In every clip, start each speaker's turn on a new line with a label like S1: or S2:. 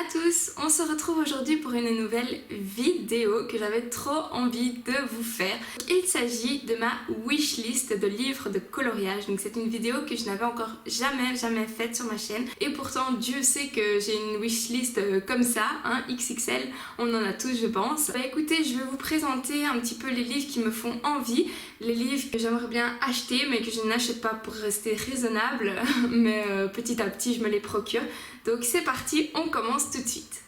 S1: à tous, on se retrouve aujourd'hui pour une nouvelle vidéo que j'avais trop envie de vous faire. Il s'agit de ma wishlist de livres de coloriage. Donc c'est une vidéo que je n'avais encore jamais faite sur ma chaîne. Et pourtant Dieu sait que j'ai une wishlist comme ça, hein, XXL, on en a tous je pense. Bah écoutez, je vais vous présenter un petit peu les livres qui me font envie, les livres que j'aimerais bien acheter mais que je n'achète pas pour rester raisonnable, mais petit à petit je me les procure. Donc c'est parti, on commence tout de suite.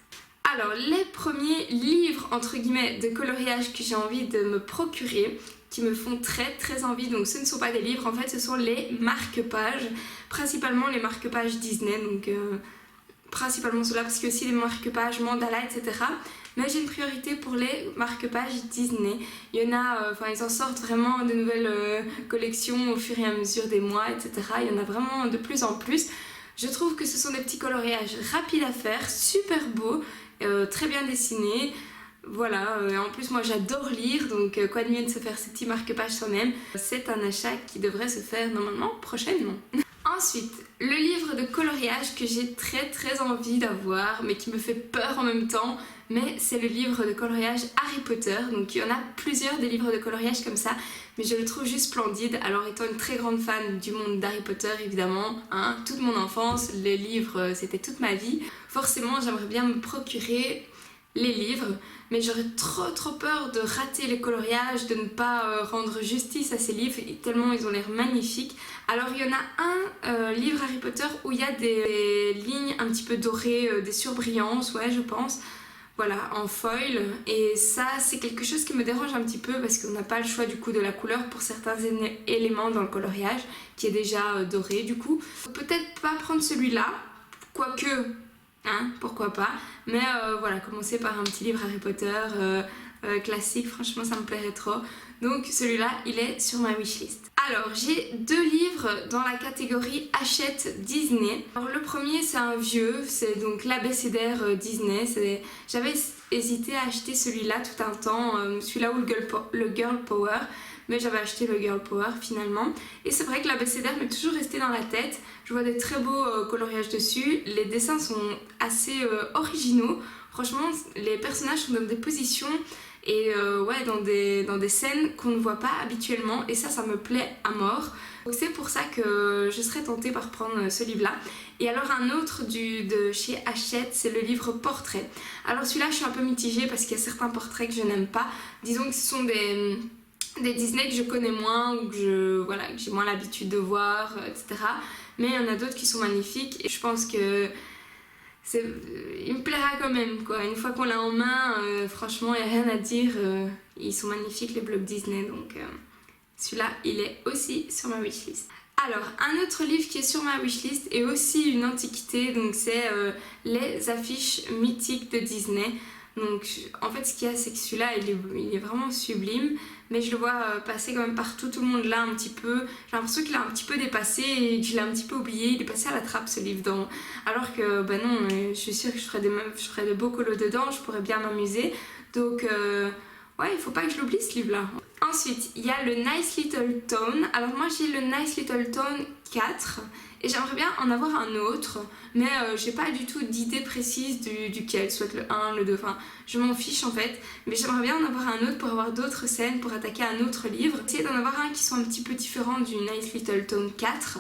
S1: Alors les premiers livres entre guillemets de coloriage que j'ai envie de me procurer, qui me font très envie, donc ce ne sont pas des livres, en fait ce sont les marque-pages, principalement les marque-pages Disney, donc principalement ceux-là parce qu'il y a aussi les marque-pages Mandala, etc. Mais j'ai une priorité pour les marque-pages Disney. Il y en a, ils en sortent vraiment de nouvelles collections au fur et à mesure des mois, etc. Il y en a vraiment de plus en plus. Je trouve que ce sont des petits coloriages rapides à faire, super beaux, très bien dessinés. Voilà, en plus moi j'adore lire, donc quoi de mieux de se faire ces petits marque-pages soi-même. C'est un achat qui devrait se faire normalement prochainement. Ensuite, le livre de coloriage que j'ai très envie d'avoir, mais qui me fait peur en même temps, mais c'est le livre de coloriage Harry Potter. Donc il y en a plusieurs des livres de coloriage comme ça, mais je le trouve juste splendide. Alors étant une très grande fan du monde d'Harry Potter évidemment, hein, toute mon enfance, les livres c'était toute ma vie, forcément j'aimerais bien me procurer les livres, mais j'aurais trop peur de rater les coloriages, de ne pas rendre justice à ces livres, tellement ils ont l'air magnifiques. Alors il y en a un livre Harry Potter où il y a des lignes un petit peu dorées, des surbrillances, ouais je pense, voilà, en foil, et ça c'est quelque chose qui me dérange un petit peu parce qu'on n'a pas le choix du coup de la couleur pour certains éléments dans le coloriage qui est déjà doré du coup. Peut-être pas prendre celui-là, quoique... hein, pourquoi pas, mais voilà, commencer par un petit livre Harry Potter classique, franchement ça me plairait trop. Donc celui-là, il est sur ma wishlist. Alors, j'ai deux livres dans la catégorie Achète Disney. Alors le premier, c'est un vieux, c'est donc l'abécédaire Disney. J'avais hésité à acheter celui-là tout un temps, celui-là ou le Girl Power, mais j'avais acheté le Girl Power finalement. Et c'est vrai que l'abécédaire m'est toujours resté dans la tête. Je vois des très beaux coloriages dessus. Les dessins sont assez originaux. Franchement, les personnages sont dans des positions et ouais, dans des scènes qu'on ne voit pas habituellement. Et ça me plaît à mort. Donc c'est pour ça que je serais tentée par prendre ce livre-là. Et alors un autre de chez Hachette, c'est le livre Portrait. Alors celui-là, je suis un peu mitigée parce qu'il y a certains portraits que je n'aime pas. Disons que ce sont des Disney que je connais moins ou que j'ai moins l'habitude de voir, etc. Mais il y en a d'autres qui sont magnifiques et je pense que il me plaira quand même quoi. Une fois qu'on l'a en main, franchement il n'y a rien à dire, ils sont magnifiques les blocs Disney, donc celui-là il est aussi sur ma wishlist. Alors un autre livre qui est sur ma wishlist est aussi une antiquité, donc c'est les affiches mythiques de Disney. Donc en fait ce qu'il y a c'est que celui-là il est vraiment sublime, mais je le vois passer quand même partout, tout le monde l'a un petit peu, j'ai l'impression qu'il a un petit peu dépassé et que je l'ai un petit peu oublié, il est passé à la trappe ce livre alors que bah non, je suis sûre que je ferais de beaux colos dedans, je pourrais bien m'amuser, donc ouais il faut pas que je l'oublie ce livre là. Ensuite il y a le Nice Little Town. Alors moi j'ai le Nice Little Town 4 et j'aimerais bien en avoir un autre, mais j'ai pas du tout d'idée précise duquel, soit le 1, le 2, enfin je m'en fiche en fait, mais j'aimerais bien en avoir un autre pour avoir d'autres scènes, pour attaquer un autre livre. Essayer d'en avoir un qui soit un petit peu différent du Nice Little Town 4,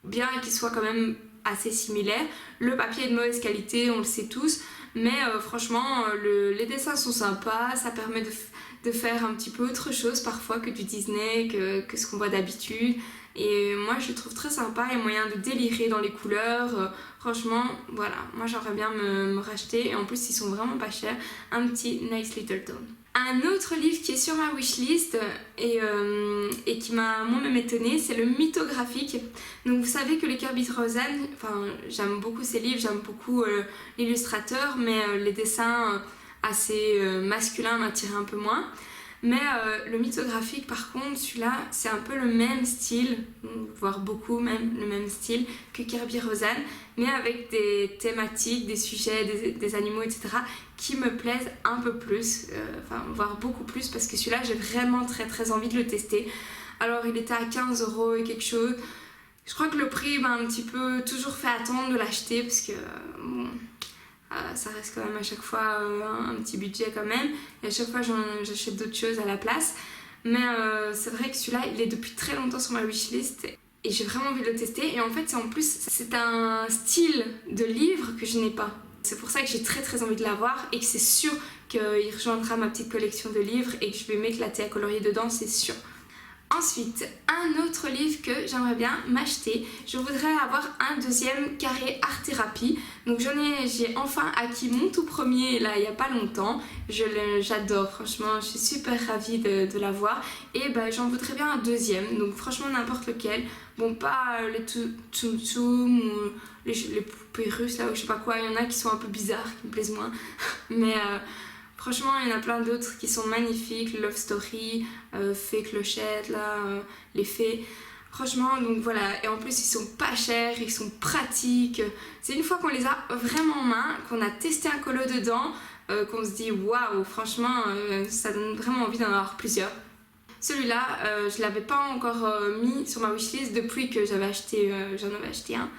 S1: bien qu'il soit quand même assez similaire. Le papier est de mauvaise qualité, on le sait tous, mais franchement les dessins sont sympas, ça permet de faire un petit peu autre chose parfois que du Disney, que ce qu'on voit d'habitude. Et moi je le trouve très sympa, il y a moyen de délirer dans les couleurs, franchement voilà, moi j'aimerais bien me racheter, et en plus ils sont vraiment pas chers, un petit Nice Little Town. Un autre livre qui est sur ma wishlist et qui m'a moi-même étonnée, c'est le mythographique. Donc vous savez que les Kirby Rosen, enfin j'aime beaucoup ces livres, j'aime beaucoup l'illustrateur, mais les dessins assez masculins m'attiraient un peu moins. Mais le mythographique par contre, celui-là c'est un peu le même style, voire beaucoup même le même style que Kirby Rosen, mais avec des thématiques, des sujets, des animaux, etc. qui me plaisent un peu plus, voire beaucoup plus, parce que celui-là j'ai vraiment très envie de le tester. Alors il était à 15 € et quelque chose. Je crois que le prix m'a un petit peu toujours fait attendre de l'acheter parce que bon, Ça reste quand même à chaque fois un petit budget quand même. Et à chaque fois j'achète d'autres choses à la place. Mais c'est vrai que celui-là, il est depuis très longtemps sur ma wishlist. Et j'ai vraiment envie de le tester. Et en fait, c'est un style de livre que je n'ai pas. C'est pour ça que j'ai très envie de l'avoir et que c'est sûr qu'il rejoindra ma petite collection de livres et que je vais m'éclater à colorier dedans, c'est sûr. Ensuite, un autre livre que j'aimerais bien m'acheter, je voudrais avoir un deuxième carré art thérapie. Donc j'ai enfin acquis mon tout premier là il n'y a pas longtemps. J'adore, franchement, je suis super ravie de l'avoir. Et j'en voudrais bien un deuxième, donc franchement n'importe lequel. Bon, pas les Tsum Tsum ou les poupées russes là ou je sais pas quoi, il y en a qui sont un peu bizarres, qui me plaisent moins. Mais franchement, il y en a plein d'autres qui sont magnifiques, Love Story, Fée Clochette, là, les fées. Franchement, donc voilà. Et en plus, ils sont pas chers, ils sont pratiques. C'est une fois qu'on les a vraiment en main, qu'on a testé un colo dedans, qu'on se dit waouh, franchement, ça donne vraiment envie d'en avoir plusieurs. Celui-là, je l'avais pas encore mis sur ma wishlist depuis que j'en avais acheté un.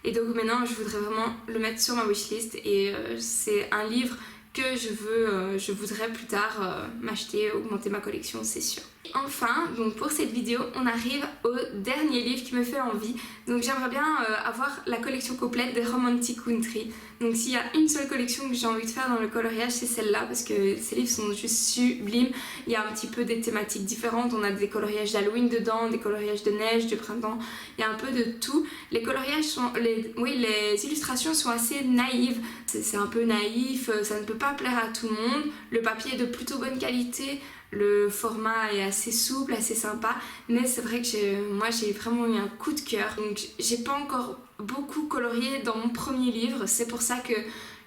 S1: Et donc maintenant, je voudrais vraiment le mettre sur ma wishlist. Et c'est un livre que je voudrais plus tard m'acheter, augmenter ma collection, c'est sûr. Et enfin, donc pour cette vidéo, on arrive au dernier livre qui me fait envie. Donc j'aimerais bien avoir la collection complète des Romantic Country. Donc s'il y a une seule collection que j'ai envie de faire dans le coloriage, c'est celle-là parce que ces livres sont juste sublimes. Il y a un petit peu des thématiques différentes. On a des coloriages d'Halloween dedans, des coloriages de neige, de printemps. Il y a un peu de tout. Les coloriages sont, les illustrations sont assez naïves. C'est un peu naïf, ça ne peut pas plaire à tout le monde. Le papier est de plutôt bonne qualité. Le format est assez souple, assez sympa, mais c'est vrai que moi j'ai vraiment eu un coup de cœur. Donc j'ai pas encore beaucoup colorié dans mon premier livre, c'est pour ça que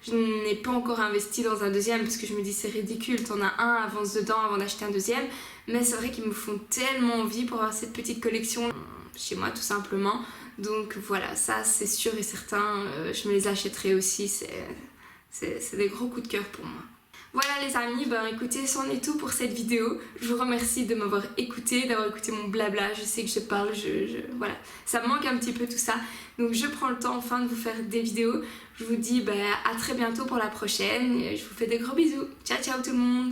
S1: je n'ai pas encore investi dans un deuxième parce que je me dis c'est ridicule, t'en as un, avance dedans avant d'acheter un deuxième. Mais c'est vrai qu'ils me font tellement envie pour avoir cette petite collection chez moi tout simplement. Donc voilà, ça c'est sûr et certain, je me les achèterai aussi, c'est des gros coups de cœur pour moi. Voilà les amis, écoutez, c'en est tout pour cette vidéo. Je vous remercie de m'avoir écouté, d'avoir écouté mon blabla. Je sais que je parle, voilà, ça me manque un petit peu tout ça. Donc je prends le temps enfin de vous faire des vidéos. Je vous dis à très bientôt pour la prochaine. Je vous fais des gros bisous. Ciao ciao tout le monde.